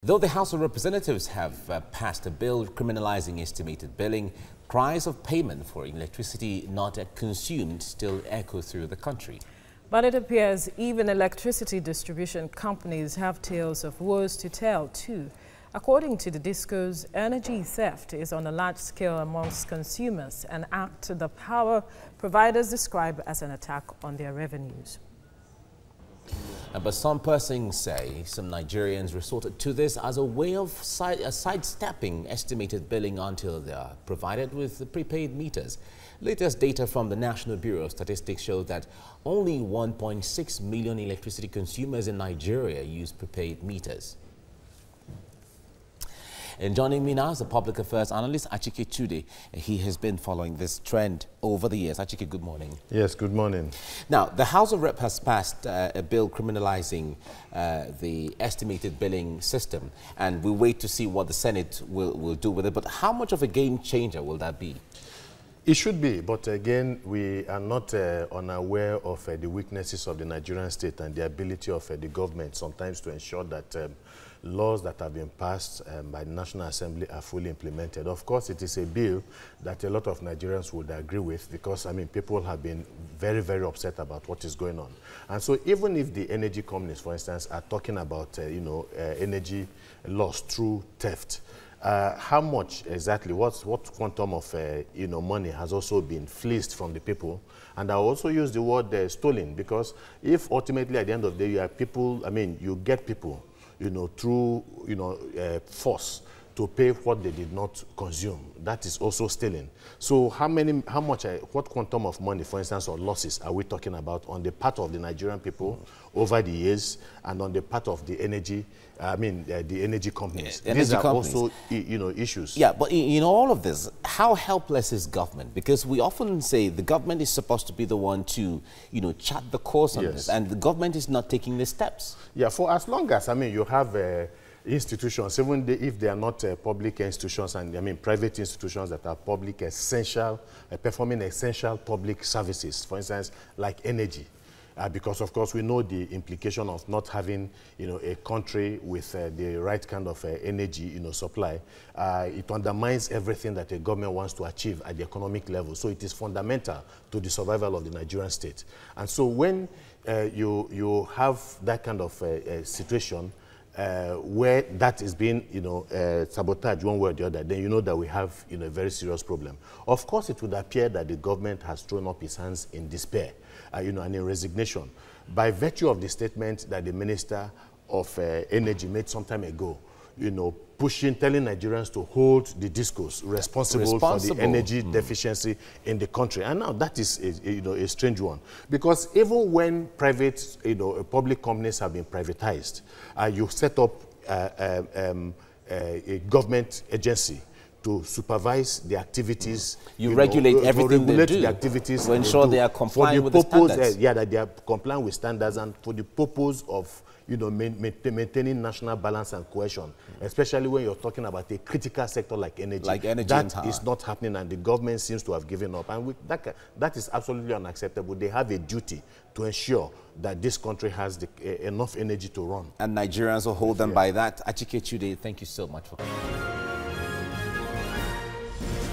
Though the House of Representatives have passed a bill criminalizing estimated billing, cries of payment for electricity not consumed still echo through the country. But it appears even electricity distribution companies have tales of woes to tell too. According to the discourse, energy theft is on a large scale amongst consumers, an act the power providers describe as an attack on their revenues. But some persons say some Nigerians resorted to this as a way of sidestepping estimated billing until they are provided with prepaid meters. Latest data from the National Bureau of Statistics show that only 1.6 million electricity consumers in Nigeria use prepaid meters. And joining me now is the public affairs analyst, Achike Chude. He has been following this trend over the years. Achike, good morning. Yes, good morning. Now, the House of Rep has passed a bill criminalizing the estimated billing system, and we wait to see what the Senate will do with it. But how much of a game changer will that be? It should be, but again, we are not unaware of the weaknesses of the Nigerian state and the ability of the government sometimes to ensure that laws that have been passed by the National Assembly are fully implemented. Of course, it is a bill that a lot of Nigerians would agree with because, I mean, people have been very, very upset about what is going on. And so even if the energy companies, for instance, are talking about, energy loss through theft, how much exactly, what quantum of money has also been fleeced from the people? And I also use the word stolen, because if ultimately at the end of the day you have people, I mean, you get people, through force to pay what they did not consume, that is also stealing. So what quantum of money, for instance, or losses are we talking about on the part of the Nigerian people over the years, and on the part of the energy, the energy companies? These are also, issues. Yeah, but in all of this, how helpless is government? Because we often say the government is supposed to be the one to, chart the course on this, and the government is not taking the steps. Yeah, for as long as, you have institutions, even if they are not public institutions, and private institutions that are public, essential, performing essential public services, for instance, like energy. Because, of course, we know the implication of not having, a country with the right kind of energy, supply. It undermines everything that a government wants to achieve at the economic level. So it is fundamental to the survival of the Nigerian state. And so when you have that kind of situation, where that is being, sabotaged one way or the other, then you know that we have, a very serious problem. Of course, it would appear that the government has thrown up its hands in despair, and in resignation, by virtue of the statement that the Minister of Energy made some time ago, telling Nigerians to hold the discos responsible for the energy deficiency in the country. And now that is a strange one, because even when private, public companies have been privatized, you set up a government agency to supervise the activities. You regulate everything they do, the activities to ensure they are complying with the standards. That they are complying with standards, and for the purpose of maintaining national balance and cohesion, especially when you're talking about a critical sector like energy. That is not happening, and the government seems to have given up. And that is absolutely unacceptable. They have a duty to ensure that this country has enough energy to run. And Nigerians will hold them by that. Achike Chude, thank you so much for coming.